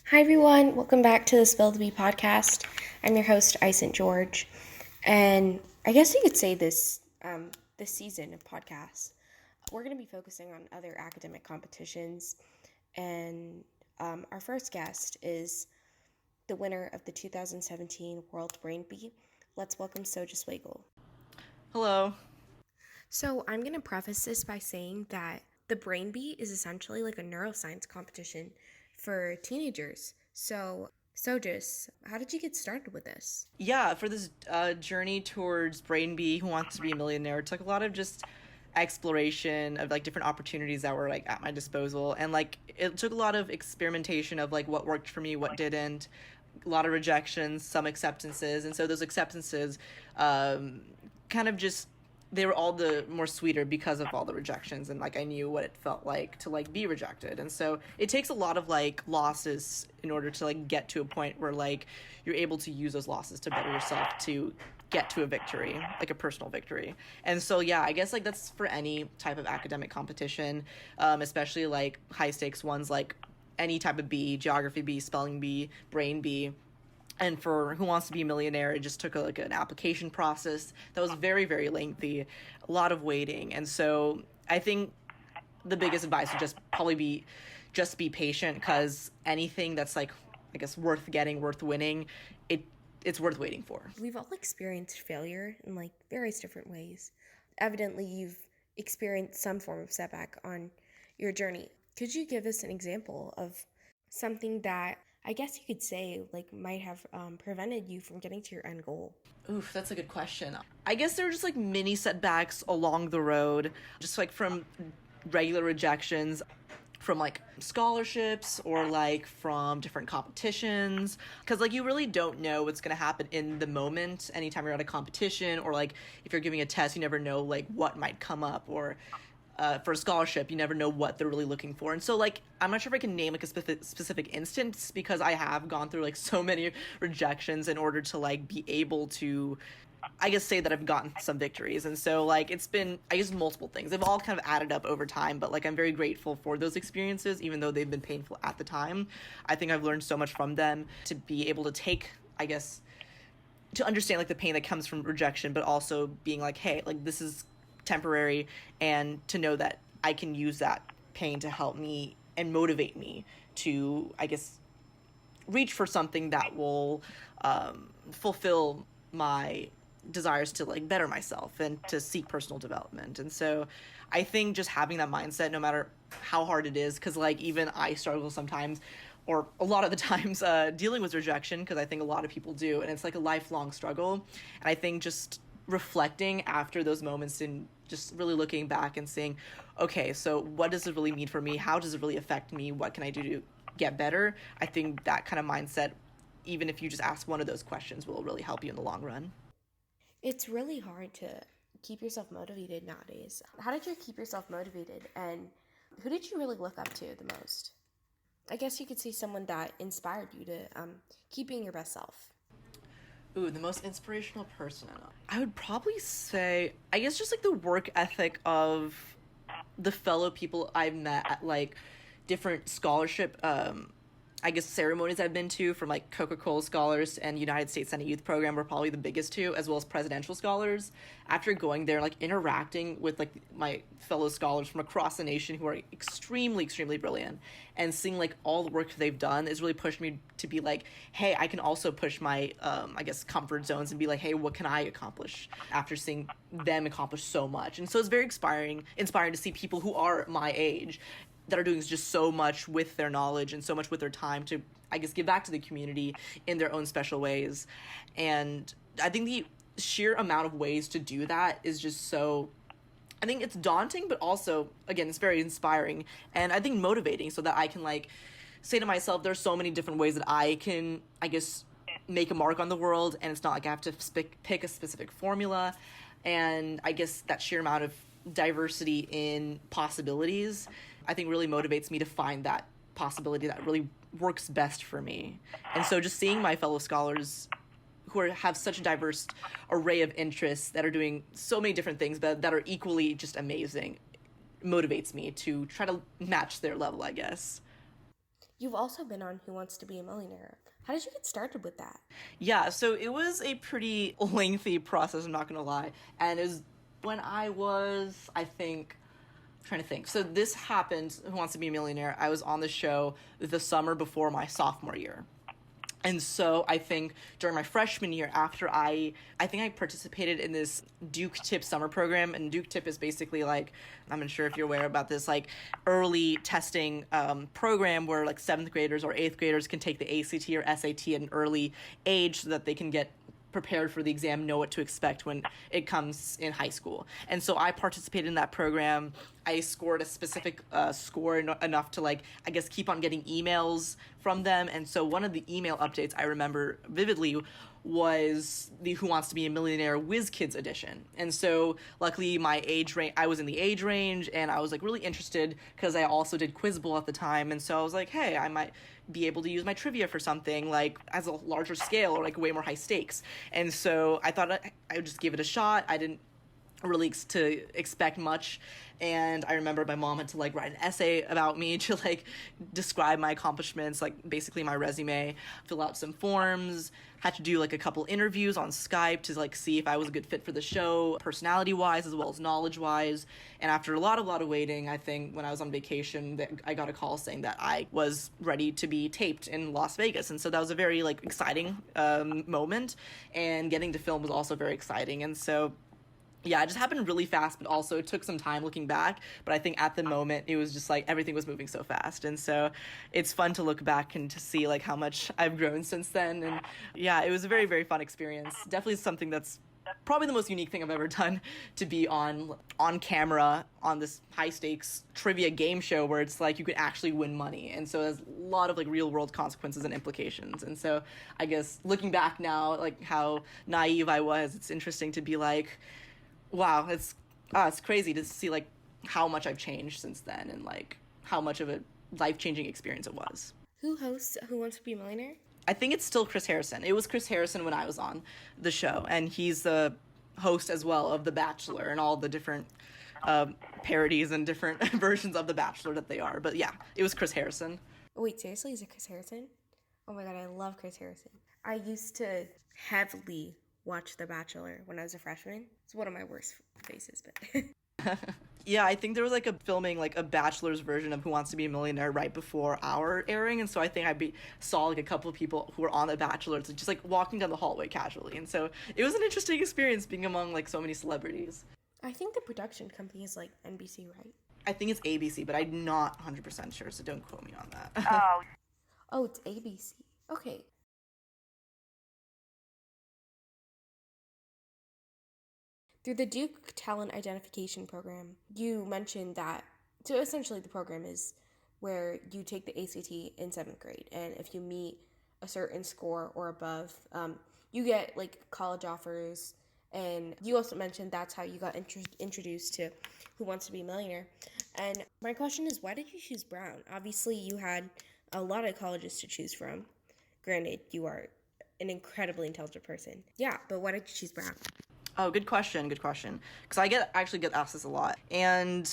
Hi, everyone. Welcome back to the Spill the Bee podcast. I'm your host, St. George. And I guess you could say this season of podcasts, we're going to be focusing on other academic competitions. And our first guest is the winner of the 2017 World Brain Bee. Let's welcome Sojas Wagle. Hello. So I'm going to preface this by saying that the Brain Bee is essentially like a neuroscience competition for teenagers. So just how did you get started with this? Yeah, for this journey towards Brain Bee, Who Wants to Be a Millionaire, it took a lot of just exploration of like different opportunities that were like at my disposal, and like it took a lot of experimentation of like what worked for me, what didn't, a lot of rejections, some acceptances, and so those acceptances, um, kind of just they were all the more sweeter because of all the rejections, and like I knew what it felt like to like be rejected. And so it takes a lot of like losses in order to like get to a point where like you're able to use those losses to better yourself, to get to a victory, like a personal victory. And so yeah, I guess like that's for any type of academic competition, especially like high stakes ones like any type of bee, geography bee, spelling bee, brain bee. And for Who Wants to Be a Millionaire, it just took like an application process that was very, very lengthy, a lot of waiting. And so I think the biggest advice would just probably be just be patient, because anything that's like, I guess, worth getting, worth winning, it's worth waiting for. We've all experienced failure in like various different ways. Evidently, you've experienced some form of setback on your journey. Could you give us an example of something that I guess you could say like might have prevented you from getting to your end goal? Oof, that's a good question. I guess there were just like mini setbacks along the road, just like from regular rejections, from like scholarships or like from different competitions, because like you really don't know what's going to happen in the moment anytime you're at a competition, or like if you're giving a test you never know like what might come up, or for a scholarship you never know what they're really looking for. And so like I'm not sure if I can name like a specific instance, because I have gone through like so many rejections in order to like be able to, I guess, say that I've gotten some victories. And so like it's been, I guess, multiple things. They've all kind of added up over time, but like I'm very grateful for those experiences, even though they've been painful at the time. I think I've learned so much from them to be able to take, I guess, to understand like the pain that comes from rejection, but also being like, hey, like this is temporary, and to know that I can use that pain to help me and motivate me to, I guess, reach for something that will fulfill my desires to like better myself and to seek personal development. And so I think just having that mindset, no matter how hard it is, because like even I struggle sometimes, or a lot of the times, dealing with rejection, because I think a lot of people do, and it's like a lifelong struggle. And I think just reflecting after those moments and just really looking back and saying, okay, so what does it really mean for me? How does it really affect me? What can I do to get better? I think that kind of mindset, even if you just ask one of those questions, will really help you in the long run. It's really hard to keep yourself motivated nowadays. How did you keep yourself motivated, and who did you really look up to the most? I guess you could see someone that inspired you to keep being your best self. Ooh, the most inspirational person I know. I would probably say, I guess, just like the work ethic of the fellow people I've met at like different scholarship, I guess, ceremonies I've been to, from like Coca Cola Scholars and United States Senate Youth Program were probably the biggest two, as well as Presidential Scholars. After going there, like interacting with like my fellow scholars from across the nation who are extremely, extremely brilliant, and seeing like all the work they've done is really pushed me to be like, hey, I can also push my, I guess, comfort zones and be like, hey, what can I accomplish after seeing them accomplish so much? And so it's very inspiring to see people who are my age that are doing just so much with their knowledge and so much with their time to, I guess, give back to the community in their own special ways. And I think the sheer amount of ways to do that is just so, I think it's daunting, but also, again, it's very inspiring and I think motivating, so that I can like say to myself, there's so many different ways that I can, I guess, make a mark on the world, and it's not like I have to pick a specific formula. And I guess that sheer amount of diversity in possibilities, I think, really motivates me to find that possibility that really works best for me. And so just seeing my fellow scholars who have such a diverse array of interests that are doing so many different things, but that are equally just amazing, motivates me to try to match their level, I guess. You've also been on Who Wants to Be a Millionaire. How did you get started with that? Yeah, so it was a pretty lengthy process, I'm not gonna lie. And it was when I was, I think, trying to think. So this happened, Who Wants to Be a Millionaire? I was on the show the summer before my sophomore year. And so I think during my freshman year, after I think I participated in this Duke Tip summer program, and Duke Tip is basically like, I'm not sure if you're aware about this, like early testing program where like 7th graders or 8th graders can take the ACT or SAT at an early age so that they can get prepared for the exam, know what to expect when it comes in high school. And so I participated in that program. I scored a specific score enough to, like, I guess, keep on getting emails from them. And so one of the email updates I remember vividly was the Who Wants to Be a Millionaire Whiz Kids edition. And so luckily my age range, I was in the age range, and I was like really interested because I also did Quiz Bowl at the time. And so I was like, hey, I might be able to use my trivia for something like as a larger scale or like way more high stakes. And so I thought I would just give it a shot. I didn't really to expect much, and I remember my mom had to like write an essay about me to like describe my accomplishments, like basically my resume, fill out some forms, had to do like a couple interviews on Skype to like see if I was a good fit for the show, personality wise as well as knowledge wise. And after a lot of waiting, I think when I was on vacation, I got a call saying that I was ready to be taped in Las Vegas. And so that was a very like exciting moment, and getting to film was also very exciting. And so yeah, it just happened really fast, but also it took some time looking back. But I think at the moment, it was just like everything was moving so fast. And so it's fun to look back and to see like how much I've grown since then. And yeah, it was a very, very fun experience. Definitely something that's probably the most unique thing I've ever done, to be on camera on this high stakes trivia game show where it's like you could actually win money. And so there's a lot of like real world consequences and implications. And so I guess looking back now, like how naive I was, it's interesting to be like, wow, it's crazy to see like how much I've changed since then, and like how much of a life-changing experience it was. Who hosts Who Wants to Be a Millionaire? I think it's still Chris Harrison. It was Chris Harrison when I was on the show, and he's the host as well of The Bachelor and all the different parodies and different versions of The Bachelor that they are. But yeah, it was Chris Harrison. Wait, seriously? Is it Chris Harrison? Oh my god, I love Chris Harrison. I used to heavily watch The Bachelor when I was a freshman. It's one of my worst faces, but Yeah, I think there was like a filming like a bachelor's version of Who Wants to Be a Millionaire right before our airing, and so I think saw like a couple of people who were on The Bachelor just like walking down the hallway casually, and so it was an interesting experience being among like so many celebrities. I think the production company is like NBC, right? I think it's ABC, but I'm not 100% sure, so don't quote me on that. Oh, it's ABC. Okay. Through the Duke Talent Identification Program, you mentioned that, so essentially the program is where you take the ACT in 7th grade, and if you meet a certain score or above, you get like college offers. And you also mentioned that's how you got introduced to Who Wants to Be a Millionaire. And my question is, why did you choose Brown? Obviously, you had a lot of colleges to choose from. Granted, you are an incredibly intelligent person. Yeah, but why did you choose Brown? Oh, good question. Because I actually get asked this a lot. And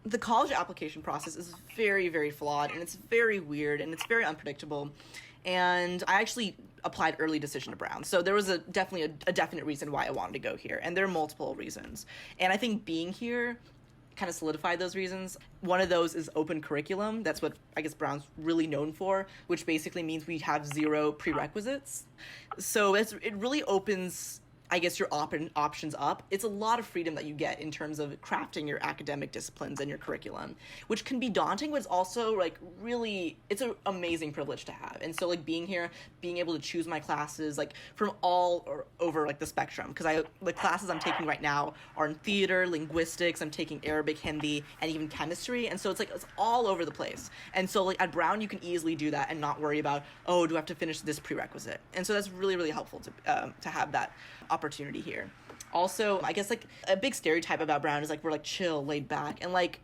the college application process is very, very flawed, and it's very weird, and it's very unpredictable. And I actually applied early decision to Brown. So there was definitely a definite reason why I wanted to go here. And there are multiple reasons. And I think being here kind of solidified those reasons. One of those is open curriculum. That's what I guess Brown's really known for, which basically means we have 0 prerequisites. So it really opens, I guess, your options up. It's a lot of freedom that you get in terms of crafting your academic disciplines and your curriculum, which can be daunting, but it's also like really, it's an amazing privilege to have. And so like being here, being able to choose my classes like from all or over like the spectrum, because the classes I'm taking right now are in theater, linguistics, I'm taking Arabic, Hindi, and even chemistry. And so it's like, it's all over the place. And so like at Brown, you can easily do that and not worry about, oh, do I have to finish this prerequisite? And so that's really, really helpful to have that opportunity here. Also, I guess like a big stereotype about Brown is like we're like chill, laid back, and like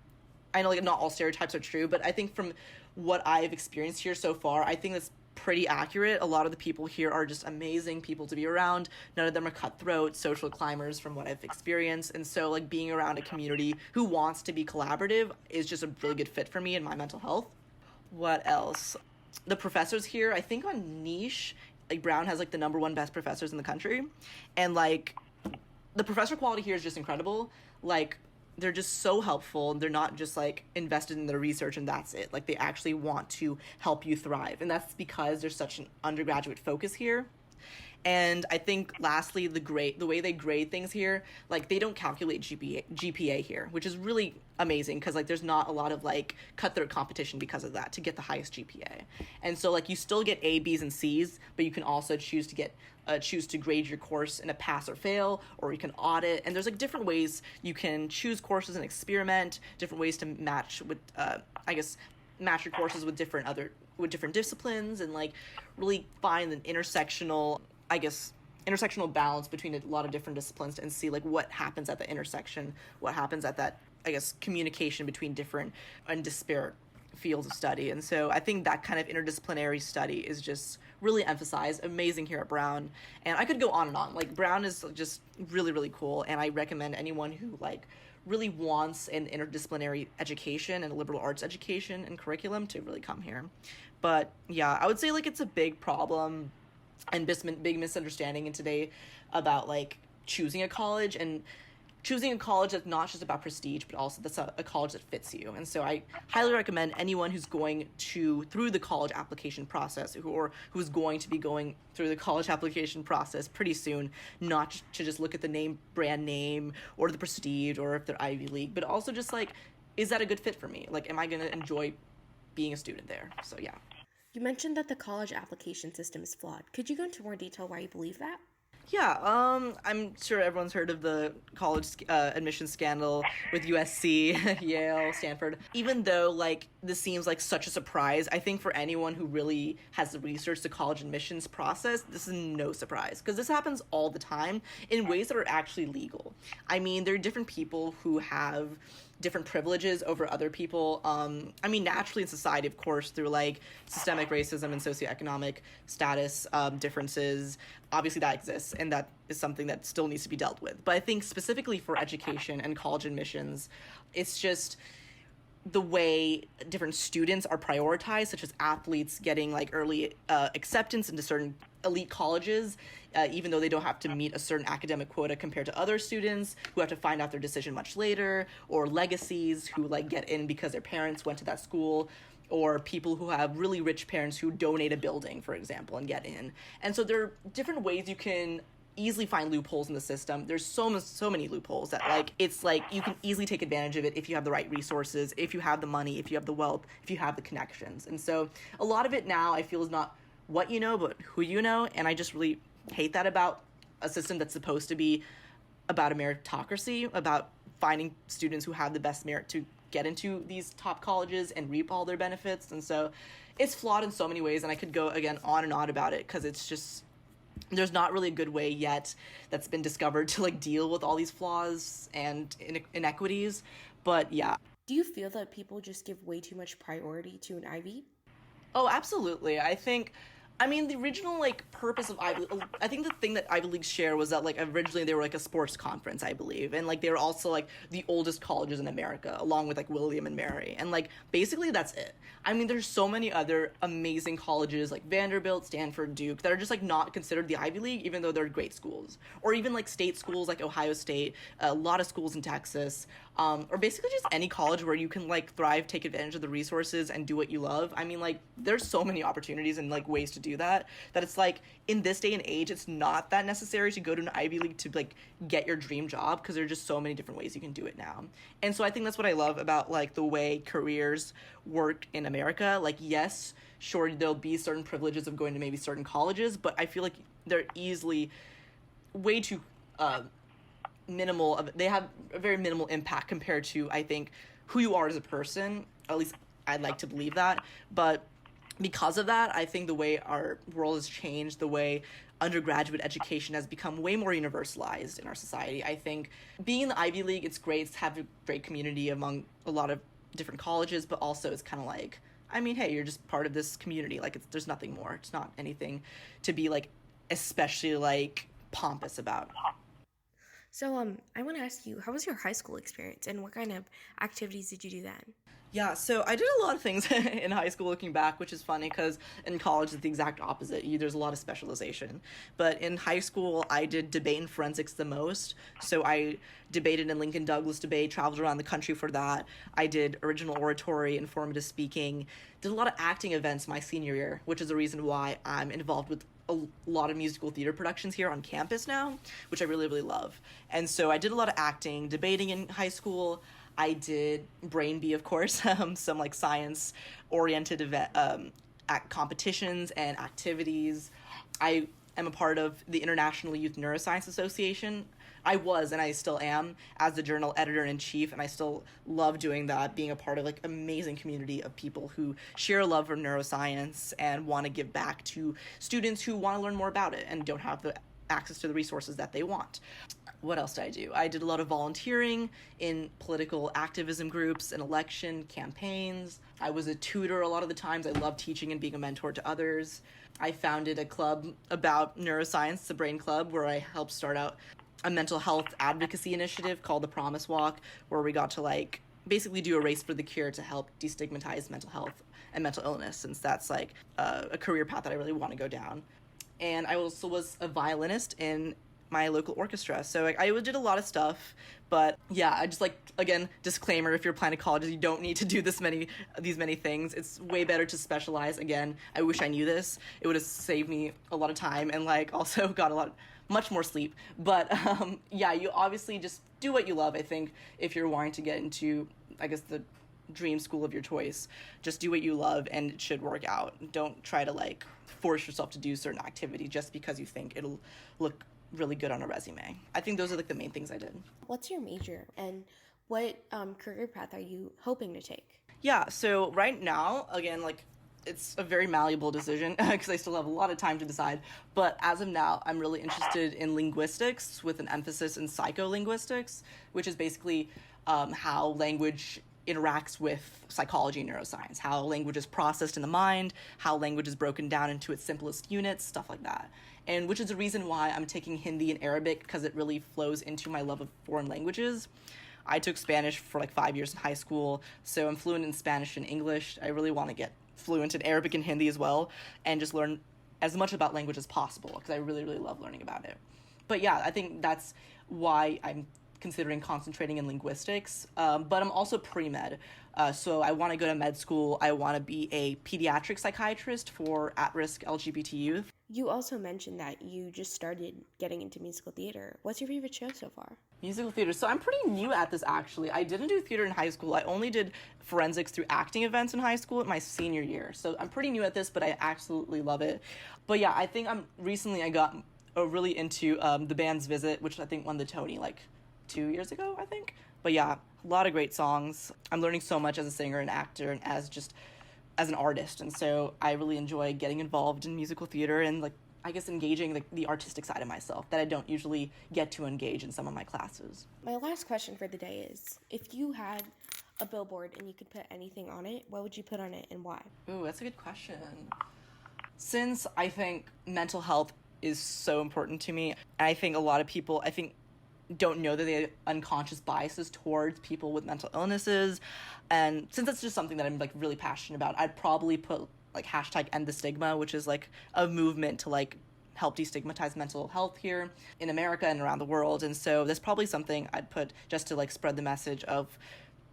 I know like not all stereotypes are true, but I think from what I've experienced here so far, I think that's pretty accurate. A lot of the people here are just amazing people to be around. None of them are cutthroat social climbers from what I've experienced, and so like being around a community who wants to be collaborative is just a really good fit for me and my mental health. What else? The professors here, I think on niche, like Brown has like the number one best professors in the country. And like the professor quality here is just incredible. Like they're just so helpful. They're not just like invested in their research and that's it. Like they actually want to help you thrive. And that's because there's such an undergraduate focus here. And I think lastly, the way they grade things here, like they don't calculate GPA here, which is really amazing because like there's not a lot of like cutthroat competition because of that to get the highest GPA. And so like you still get A, B's, and C's, but you can also choose to grade your course in a pass or fail, or you can audit. And there's like different ways you can choose courses and experiment, different ways to match with match your courses with different disciplines and like really find an intersectional balance between a lot of different disciplines and see like what happens at the intersection, what happens at that, communication between different and disparate fields of study. And so I think that kind of interdisciplinary study is just really emphasized, amazing here at Brown. And I could go on and on. Like Brown is just really, really cool. And I recommend anyone who like really wants an interdisciplinary education and a liberal arts education and curriculum to really come here. But yeah, I would say like it's a big problem and big misunderstanding in today about like choosing a college that's not just about prestige, but also that's a college that fits you. And so I highly recommend anyone who's going through the college application process who's going to be going through the college application process pretty soon, not to just look at the brand name or the prestige or if they're Ivy League, but also just like, is that a good fit for me? Like, am I going to enjoy being a student there? So yeah. You mentioned that the college application system is flawed. Could you go into more detail why you believe that? Yeah, I'm sure everyone's heard of the college admission scandal with USC, Yale, Stanford. Even though, like, this seems like such a surprise, I think for anyone who really has researched the college admissions process, this is no surprise, because this happens all the time in ways that are actually legal. I mean, there are different people who have different privileges over other people. Naturally in society, of course, through like systemic racism and socioeconomic status differences, obviously that exists, and that is something that still needs to be dealt with. But I think specifically for education and college admissions, it's just the way different students are prioritized, such as athletes getting like early acceptance into certain elite colleges, even though they don't have to meet a certain academic quota compared to other students who have to find out their decision much later, or legacies who like get in because their parents went to that school, or people who have really rich parents who donate a building, for example, and get in. And so there are different ways you can easily find loopholes in the system. There's so many loopholes that like it's like you can easily take advantage of it if you have the right resources, if you have the money, if you have the wealth, if you have the connections. And so a lot of it now I feel is not what you know, but who you know. And I just really hate that about a system that's supposed to be about a meritocracy, about finding students who have the best merit to get into these top colleges and reap all their benefits. And so it's flawed in so many ways, and I could go again on and on about it because it's just there's not really a good way yet that's been discovered to like deal with all these flaws and inequities. But yeah. Do you feel that people just give way too much priority to an Ivy? Oh, absolutely. The original like purpose of Ivy, I think the thing that Ivy Leagues share was that like originally they were like a sports conference, I believe, and like they were also like the oldest colleges in America, along with like William and Mary, and like basically that's it. There's so many other amazing colleges like Vanderbilt, Stanford, Duke that are just like not considered the Ivy League, even though they're great schools, or even like state schools like Ohio State, a lot of schools in Texas, or basically just any college where you can like thrive, take advantage of the resources, and do what you love. There's so many opportunities and like ways to do that it's like in this day and age it's not that necessary to go to an Ivy League to like get your dream job, because there are just so many different ways you can do it now. And so I think that's what I love about like the way careers work in America. Like, yes, sure, there'll be certain privileges of going to maybe certain colleges, but I feel like they're easily way too they have a very minimal impact compared to, I think, who you are as a person. At least I'd like to believe that. But because of that, I think the way our world has changed, the way undergraduate education has become way more universalized in our society. I think being in the Ivy League, it's great to have a great community among a lot of different colleges, but also it's kind of like, hey, you're just part of this community. Like, there's nothing more. It's not anything to be like especially like pompous about. So I want to ask you, how was your high school experience and what kind of activities did you do then? Yeah, so I did a lot of things in high school looking back, which is funny because in college it's the exact opposite. There's a lot of specialization. But in high school, I did debate and forensics the most. So I debated in Lincoln Douglas debate, traveled around the country for that. I did original oratory, informative speaking, did a lot of acting events my senior year, which is the reason why I'm involved with a lot of musical theater productions here on campus now, which I really, really love. And so I did a lot of acting, debating in high school. I did Brain Bee, of course, some like science oriented event competitions and activities. I am a part of the International Youth Neuroscience Association. I was, and I still am, as the journal editor-in-chief, and I still love doing that, being a part of like amazing community of people who share a love for neuroscience and want to give back to students who want to learn more about it and don't have the access to the resources that they want. What else did I do? I did a lot of volunteering in political activism groups and election campaigns. I was a tutor a lot of the times. I loved teaching and being a mentor to others. I founded a club about neuroscience, the Brain Club, where I helped start out a mental health advocacy initiative called the Promise Walk, where we got to like basically do a race for the cure to help destigmatize mental health and mental illness, since that's like a career path that I really want to go down. And I also was a violinist in my local orchestra. So I did a lot of stuff, but yeah, I just like, again, disclaimer, if you're applying to colleges, you don't need to do these many things. It's way better to specialize. Again, I wish I knew this. It would have saved me a lot of time and like also got much more sleep. But yeah, you obviously just do what you love. I think if you're wanting to get into, I guess, the dream school of your choice, just do what you love and it should work out. Don't try to like force yourself to do certain activity just because you think it'll look really good on a resume. I think those are like the main things I did. What's your major and what career path are you hoping to take? Yeah, so right now, again, like it's a very malleable decision because I still have a lot of time to decide. But as of now, I'm really interested in linguistics with an emphasis in psycholinguistics, which is basically how language interacts with psychology and neuroscience, how language is processed in the mind, how language is broken down into its simplest units, stuff like that. And which is the reason why I'm taking Hindi and Arabic, because it really flows into my love of foreign languages. I took Spanish for like 5 years in high school, so I'm fluent in Spanish and English. I really want to get fluent in Arabic and Hindi as well, and just learn as much about language as possible, because I really, really love learning about it. But yeah, I think that's why I'm considering concentrating in linguistics, but I'm also pre-med. So I want to go to med school. I want to be a pediatric psychiatrist for at-risk LGBT youth. You also mentioned that you just started getting into musical theater. What's your favorite show so far? Musical theater. So I'm pretty new at this, actually. I didn't do theater in high school. I only did forensics through acting events in high school at my senior year. So I'm pretty new at this, but I absolutely love it. But yeah, I think I got really into the band's Visit, which I think won the Tony like 2 years ago, I think. But yeah, a lot of great songs. I'm learning so much as a singer and actor and as an artist, and so I really enjoy getting involved in musical theater and like I guess engaging the artistic side of myself that I don't usually get to engage in some of my classes. My last question for the day is, if you had a billboard and you could put anything on it, what would you put on it and why? Ooh, that's a good question. Since I think mental health is so important to me, and I think a lot of people don't know that they have unconscious biases towards people with mental illnesses. And since that's just something that I'm like really passionate about, I'd probably put like hashtag end the stigma, which is like a movement to like help destigmatize mental health here in America and around the world. And so that's probably something I'd put just to like spread the message of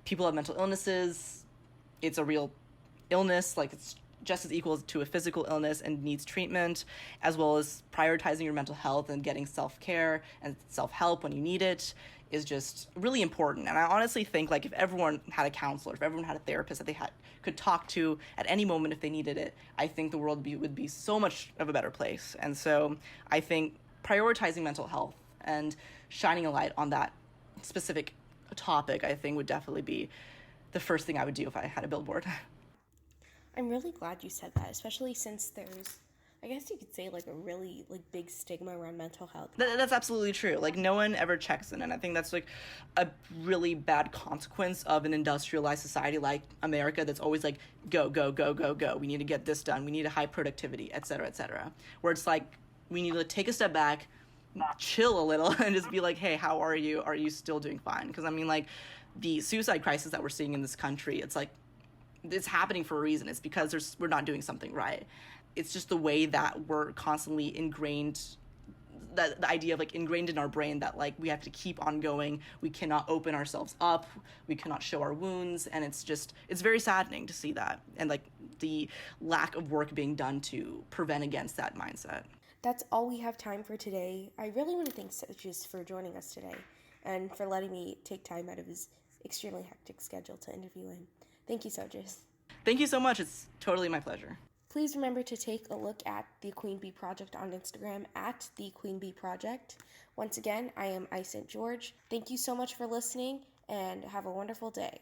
people have mental illnesses. It's a real illness, like it's just as equal to a physical illness and needs treatment, as well as prioritizing your mental health and getting self-care and self-help when you need it is just really important. And I honestly think like if everyone had a counselor, if everyone had a therapist that they could talk to at any moment if they needed it, I think the world would be so much of a better place. And so I think prioritizing mental health and shining a light on that specific topic, I think would definitely be the first thing I would do if I had a billboard. I'm really glad you said that, especially since there's, I guess you could say, like a really like big stigma around mental health. That's absolutely true. Like no one ever checks in, and I think that's like a really bad consequence of an industrialized society like America that's always like go, go, go, go, go. We need to get this done. We need a high productivity, et cetera, et cetera. Where it's like we need to take a step back, chill a little, and just be like, hey, how are you? Are you still doing fine? Because I mean, like the suicide crisis that we're seeing in this country, it's like it's happening for a reason. It's because we're not doing something right. It's just the way that we're constantly ingrained, that the idea of like ingrained in our brain that like we have to keep on going, we cannot open ourselves up, we cannot show our wounds, and it's very saddening to see that, and like the lack of work being done to prevent against that mindset. That's all we have time for today. I really want to thank Sojas for joining us today and for letting me take time out of his extremely hectic schedule to interview him. Thank you, Sojas. Thank you so much. It's totally my pleasure. Please remember to take a look at the Queen Bee Project on Instagram at the Queen Bee Project. Once again, I am St. George. Thank you so much for listening, and have a wonderful day.